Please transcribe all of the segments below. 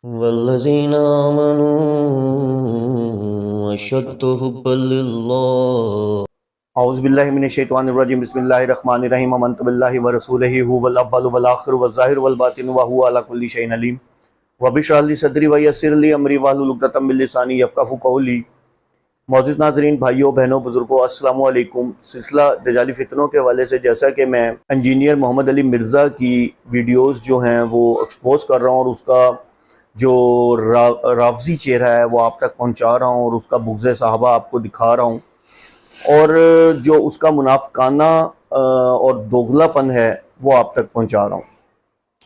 والذین آمنوا اشد حبا للہ۔ اعوذ باللہ من الشیطان الرجیم، بسم اللہ الرحمن الرحیم، آمنت باللہ ورسولہ هو الاول والآخر والظاہر والباطن وهو علی کل شیء علیم، رب اشرح لی صدری ویسر لی امری واحلل عقدۃ من لسانی یفقہوا قولی۔ معزز ناظرین، بھائیوں بہنوں بزرگوں، السلام علیکم۔ سلسلہ دجالی فتنوں کے حوالے سے جیسا کہ میں انجینئر محمد علی مرزا کی ویڈیوز جو ہیں وہ ایکسپوز کر رہا ہوں اور اس کا جو رافضی چہرہ ہے وہ آپ تک پہنچا رہا ہوں اور اس کا بغض صحابہ آپ کو دکھا رہا ہوں، اور جو اس کا منافقانہ اور دوغلا پن ہے وہ آپ تک پہنچا رہا ہوں۔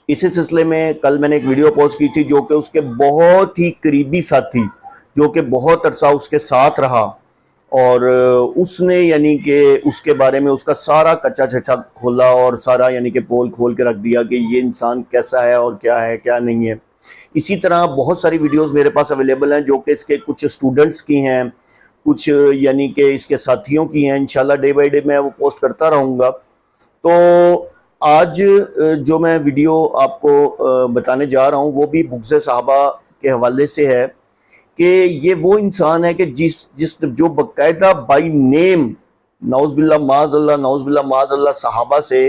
اسی سلسلے میں کل میں نے ایک ویڈیو پوسٹ کی تھی جو کہ اس کے بہت ہی قریبی ساتھی، جو کہ بہت عرصہ اس کے ساتھ رہا، اور اس نے یعنی کہ اس کے بارے میں اس کا سارا کچا چھچا کھولا اور سارا یعنی کہ پول کھول کے رکھ دیا کہ یہ انسان کیسا ہے اور کیا ہے کیا نہیں ہے۔ اسی طرح بہت ساری ویڈیوز میرے پاس اویلیبل ہیں جو کہ اس کے کچھ اسٹوڈنٹس کی ہیں، کچھ یعنی کہ اس کے ساتھیوں کی ہیں۔ انشاءاللہ ڈے بائی ڈے میں وہ پوسٹ کرتا رہوں گا۔ تو آج جو میں ویڈیو آپ کو بتانے جا رہا ہوں وہ بھی بغض صحابہ کے حوالے سے ہے کہ یہ وہ انسان ہے کہ جو باقاعدہ بائی نیم، نعوذ باللہ معاذ اللہ، نعوذ باللہ معاذ اللہ، صحابہ سے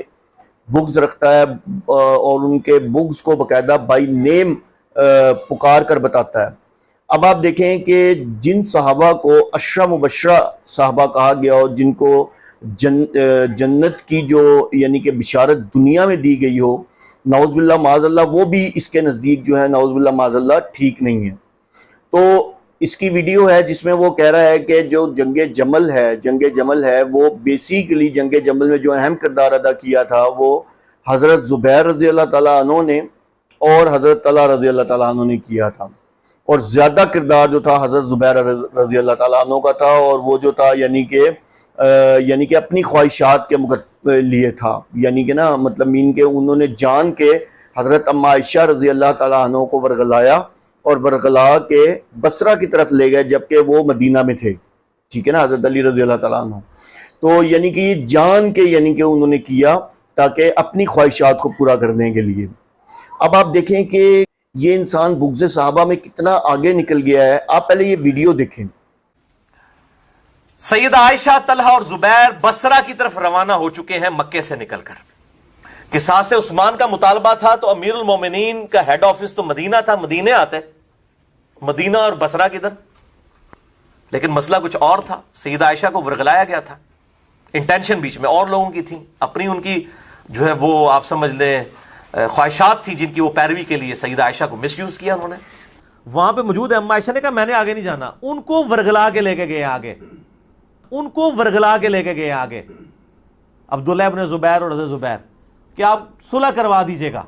بغض رکھتا ہے اور ان کے بغض کو باقاعدہ بائی نیم پکار کر بتاتا ہے۔ اب آپ دیکھیں کہ جن صحابہ کو عشرہ مبشرہ صحابہ کہا گیا اور جن کو جنت کی جو یعنی کہ بشارت دنیا میں دی گئی ہو، نعوذ باللہ معاذ اللہ، وہ بھی اس کے نزدیک جو ہے نعوذ باللہ معاذ اللہ ٹھیک نہیں ہے۔ تو اس کی ویڈیو ہے جس میں وہ کہہ رہا ہے کہ جو جنگ جمل ہے وہ بیسیکلی جنگ جمل میں جو اہم کردار ادا کیا تھا وہ حضرت زبیر رضی اللہ تعالیٰ عنہ نے اور حضرت طلحہ رضی اللہ تعالیٰ عنہ نے کیا تھا، اور زیادہ کردار جو تھا حضرت زبیر رضی اللہ تعالیٰ عنہ کا تھا، اور وہ جو تھا یعنی کہ اپنی خواہشات کے لیے تھا، یعنی کہ نا مطلب انہوں نے جان کے حضرت اما عائشہ رضی اللہ تعالیٰ عنہ کو ورغلایا اور ورغلا کے بصرہ کی طرف لے گئے جبکہ وہ مدینہ میں تھے، ٹھیک ہے نا، حضرت علی رضی اللہ تعالیٰ عنہ۔ تو یعنی کہ یہ جان کے یعنی کہ انہوں نے کیا تاکہ اپنی خواہشات کو پورا کرنے کے لیے۔ اب آپ دیکھیں کہ یہ انسان بغض صحابہ میں کتنا آگے نکل گیا ہے۔ آپ پہلے یہ ویڈیو دیکھیں۔ سیدہ عائشہ، طلحہ اور زبیر بصرہ کی طرف روانہ ہو چکے ہیں مکے سے نکل کر۔ قصاص عثمان کا مطالبہ تھا تو امیر المومنین کا ہیڈ آفس تو مدینہ تھا، مدینے آتے، مدینہ اور بصرہ کی طرف، لیکن مسئلہ کچھ اور تھا۔ سیدہ عائشہ کو ورغلایا گیا تھا، انٹینشن بیچ میں اور لوگوں کی تھی، اپنی ان کی جو ہے وہ آپ سمجھ لیں خواہشات تھی جن کی وہ پیروی کے لیے سیدہ عائشہ کو مس یوز کیا انہوں نے۔ وہاں پہ موجود ہے، اما عائشہ نے کہا میں نے آگے نہیں جانا، ان کو ورغلا کے لے کے گئے آگے، ان کو ورغلا کے لے کے گئے آگے عبداللہ ابن زبیر اور حضرت زبیر کہ آپ صلح کروا دیجئے گا۔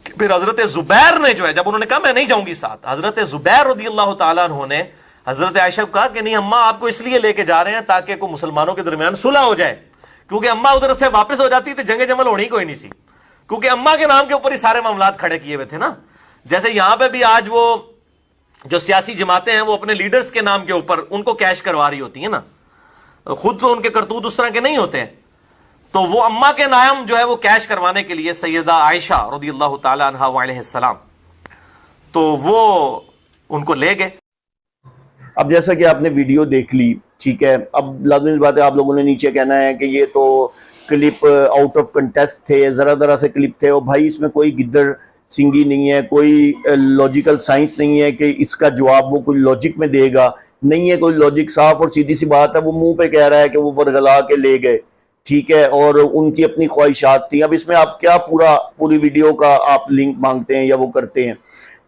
پھر حضرت زبیر نے جو ہے جب انہوں نے کہا میں نہیں جاؤں گی ساتھ، حضرت زبیر رضی اللہ تعالیٰ عنہ نے حضرت عائشہ کو کہا کہ نہیں اماں آپ کو اس لیے لے کے جا رہے ہیں تاکہ کوئی مسلمانوں کے درمیان صلح ہو جائے، کیونکہ اماں ادھر سے واپس ہو جاتی تو جنگ جمل ہونی کوئی نہیں سی، کیونکہ اماں کے نام کے اوپر ہی سارے معاملات کھڑے کیے ہوئے تھے نا۔ جیسے یہاں پہ بھی آج وہ جو سیاسی جماعتیں ہیں وہ اپنے لیڈرز کے نام کے اوپر ان کو کیش کروا رہی ہوتی ہیں نا، خود تو ان کے کرتوت اس طرح کے نہیں ہوتے ہیں، تو وہ اماں کے نام جو ہے وہ کیش کروانے کے لیے سیدہ عائشہ رضی اللہ تعالی عنہا وعلیہ السلام تو وہ ان کو لے گئے۔ اب جیسا کہ آپ نے ویڈیو دیکھ لی، ٹھیک ہے، اب لازمی بات ہے آپ لوگوں نے نیچے کہنا ہے کہ یہ تو کلپ آؤٹ آف کنٹیسٹ تھے، ذرا سے کلپ تھے، اور بھائی اس میں کوئی گدڑ سنگی نہیں ہے، کوئی لاجیکل سائنس نہیں ہے کہ اس کا جواب وہ کوئی لاجک میں دے گا، نہیں ہے کوئی لاجک، صاف اور سیدھی سی بات ہے، وہ منہ پہ کہہ رہا ہے کہ وہ ورغلا کے لے گئے، ٹھیک ہے، اور ان کی اپنی خواہشات تھیں۔ اب اس میں آپ کیا پوری ویڈیو کا آپ لنک مانگتے ہیں یا وہ کرتے ہیں؟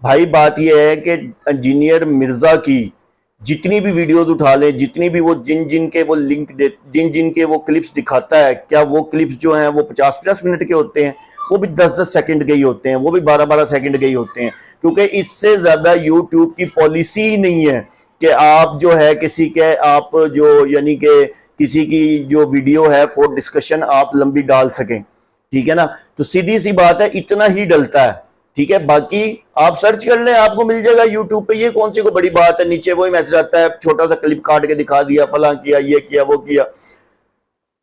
بھائی بات یہ ہے کہ انجینئر مرزا کی جتنی بھی ویڈیوز اٹھا لیں، جتنی بھی وہ جن کے وہ لنک جن کے وہ کلپس دکھاتا ہے، کیا وہ کلپس جو ہیں وہ 50 منٹ کے ہوتے ہیں؟ وہ بھی 10 سیکنڈ کے ہی ہوتے ہیں، وہ بھی 12 سیکنڈ کے ہی ہوتے ہیں، کیونکہ اس سے زیادہ یوٹیوب کی پالیسی ہی نہیں ہے کہ آپ جو ہے آپ جو یعنی کہ کسی کی جو ویڈیو ہے فور ڈسکشن آپ لمبی ڈال سکیں، ٹھیک ہے نا۔ تو سیدھی سی بات ہے، اتنا ہی ڈلتا ہے، ٹھیک ہے، باقی آپ سرچ کر لیں آپ کو مل جائے گا یوٹیوب پہ، یہ کون سی کوئی بڑی بات ہے، نیچے وہی میسج آتا ہے، چھوٹا سا کلپ کاٹ کے دکھا دیا، فلاں کیا، یہ کیا، وہ کیا۔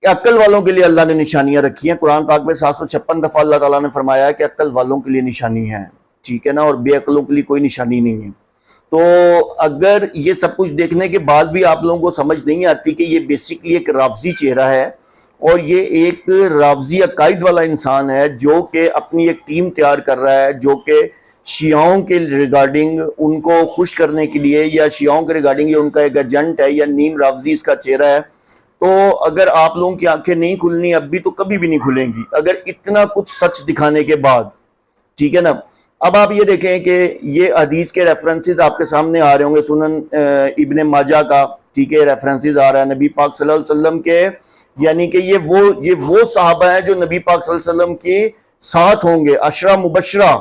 عقل والوں کے لیے اللہ نے نشانیاں رکھی ہیں، قرآن پاک میں 756 دفعہ اللہ تعالیٰ نے فرمایا ہے کہ عقل والوں کے لیے نشانی ہے، ٹھیک ہے نا, اور بے عقلوں کے لیے کوئی نشانی نہیں ہے. تو اگر یہ سب کچھ دیکھنے کے بعد بھی آپ لوگوں کو سمجھ نہیں آتی کہ یہ بیسکلی ایک رافضی چہرہ ہے اور یہ ایک رافضی عقائد والا انسان ہے جو کہ اپنی ایک ٹیم تیار کر رہا ہے جو کہ شیعوں کے ریگارڈنگ ان کو خوش کرنے کے لیے یا شیعوں کے ریگارڈنگ یہ ان کا ایک ایجنٹ ہے یا نیم رافضی اس کا چہرہ ہے, تو اگر آپ لوگوں کی آنکھیں نہیں کھلنی ابھی تو کبھی بھی نہیں کھلیں گی اگر اتنا کچھ سچ دکھانے کے بعد. ٹھیک ہے نا. اب آپ یہ دیکھیں کہ یہ حدیث کے ریفرنسز آپ کے سامنے آ رہے ہوں گے, سنن ابن ماجہ کا, ٹھیک ہے, ریفرنسز آ رہا ہے نبی پاک صلی اللہ علیہ وسلم کے, یعنی کہ یہ وہ صحابہ ہیں جو نبی پاک صلی اللہ علیہ وسلم کے ساتھ ہوں گے, عشرہ مبشرہ,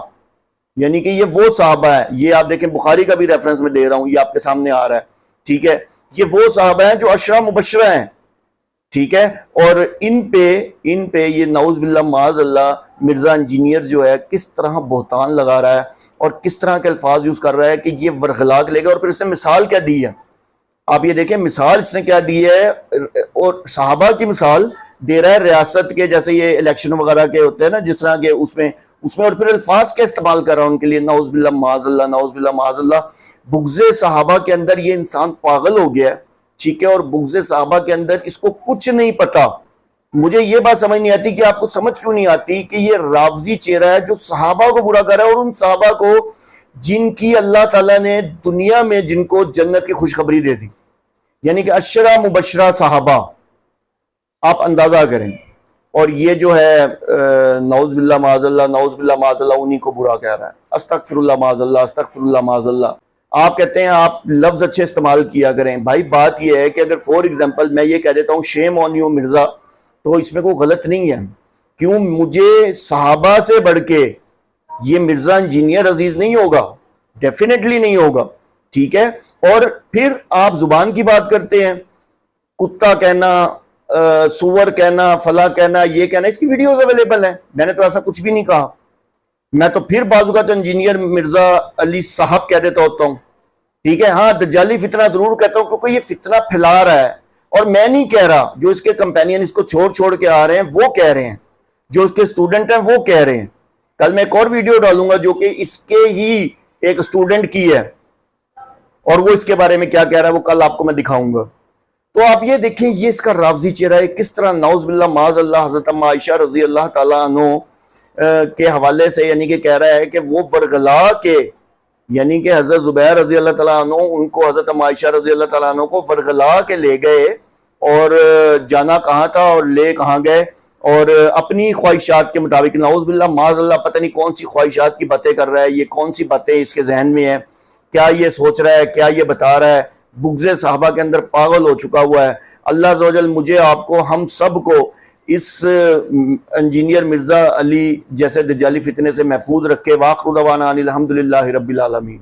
یعنی کہ یہ وہ صحابہ ہیں. یہ آپ دیکھیں بخاری کا بھی ریفرنس میں دے رہا ہوں, یہ آپ کے سامنے آ رہا ہے. ٹھیک ہے, یہ وہ صحابہ ہیں جو عشرہ مبشرہ ہیں. ٹھیک ہے, اور ان پہ یہ نعوذ باللہ معاذ اللہ مرزا انجینئر جو ہے کس طرح بہتان لگا رہا ہے اور کس طرح کے الفاظ یوز کر رہا ہے کہ یہ ورغلا کے لے گا. اور پھر اس نے مثال کیا دی ہے, آپ یہ دیکھیں مثال اس نے کیا دی ہے, اور صحابہ کی مثال دے رہا ہے ریاست کے, جیسے یہ الیکشن وغیرہ کے ہوتے ہیں نا جس طرح کے اس میں اور پھر الفاظ کے استعمال کر رہا ہے ان کے لیے, نعوذ باللہ معاذ اللہ, نعوذ باللہ معاذ اللہ. بغض صحابہ کے اندر یہ انسان پاگل ہو گیا ہے. ٹھیک ہے, اور بغض صحابہ کے اندر اس کو کچھ نہیں پتا. مجھے یہ بات سمجھ نہیں آتی کہ آپ کو سمجھ کیوں نہیں آتی کہ یہ رافضی چہرہ ہے جو صحابہ کو برا کر رہا ہے, اور ان صحابہ کو جن کی اللہ تعالیٰ نے دنیا میں جن کو جنت کی خوشخبری دے دی, یعنی کہ عشرہ مبشرہ صحابہ, آپ اندازہ کریں. اور یہ جو ہے نعوذ باللہ معاذ اللہ, نعوذ باللہ معاذ اللہ, انہی کو برا کہہ رہا ہے. استغفر اللہ معاذ اللہ, استغفر اللہ معاذ اللہ. آپ کہتے ہیں آپ لفظ اچھے استعمال کیا کریں. بھائی بات یہ ہے کہ اگر فور ایگزامپل میں یہ کہہ دیتا ہوں شیم آن یو مرزا, تو اس میں کوئی غلط نہیں ہے. کیوں مجھے صحابہ سے بڑھ کے یہ مرزا انجینئر عزیز نہیں ہوگا, ڈیفینیٹلی نہیں ہوگا. ٹھیک ہے, اور پھر آپ زبان کی بات کرتے ہیں, کتا کہنا, سور کہنا, فلاں کہنا, یہ کہنا, اس کی ویڈیوز اویلیبل ہیں. میں نے تو ایسا کچھ بھی نہیں کہا. میں تو پھر بعض اوقات انجینئر مرزا علی صاحب کہہ دیتا ہوتا ہوں. ٹھیک ہے, ہاں دجالی فتنہ ضرور کہتا ہوں کیونکہ یہ فتنہ پھیلا رہا ہے, اور میں نہیں کہہ رہا, جو اس کے کمپینین اس کو چھوڑ کے آ رہے ہیں وہ کہہ رہے ہیں, جو اس کے اسٹوڈنٹ ہیں وہ کہہ رہے ہیں. کل میں ایک اور ویڈیو ڈالوں گا جو کہ اس کے ہی ایک اسٹوڈنٹ کی ہے, اور وہ اس کے بارے میں کیا کہہ رہا ہے وہ کل آپ کو میں دکھاؤں گا. تو آپ یہ دیکھیں یہ اس کا رافضی چہرہ ہے کس طرح نعوذ باللہ معاذ اللہ حضرت عائشہ رضی اللہ تعالیٰ عنہ کے حوالے سے, یعنی کہ کہہ رہا ہے کہ وہ ورغلا کے, یعنی کہ حضرت زبیر رضی اللہ تعالیٰ عنہ ان کو حضرت عائشہ رضی اللہ تعالیٰ عنہ کو ورغلا کے لے گئے, اور جانا کہاں تھا اور لے کہاں گئے, اور اپنی خواہشات کے مطابق. نعوذ باللہ معاذ اللہ, پتہ نہیں کون سی خواہشات کی باتیں کر رہا ہے, یہ کون سی باتیں اس کے ذہن میں ہیں, کیا یہ سوچ رہا ہے, کیا یہ بتا رہا ہے. بغض صحابہ کے اندر پاگل ہو چکا ہوا ہے. اللہ عز و جل مجھے, آپ کو, ہم سب کو اس انجینئر مرزا علی جیسے دجالی فتنے سے محفوظ رکھے. وآخر دعوانا ان الحمدللہ رب العالمین.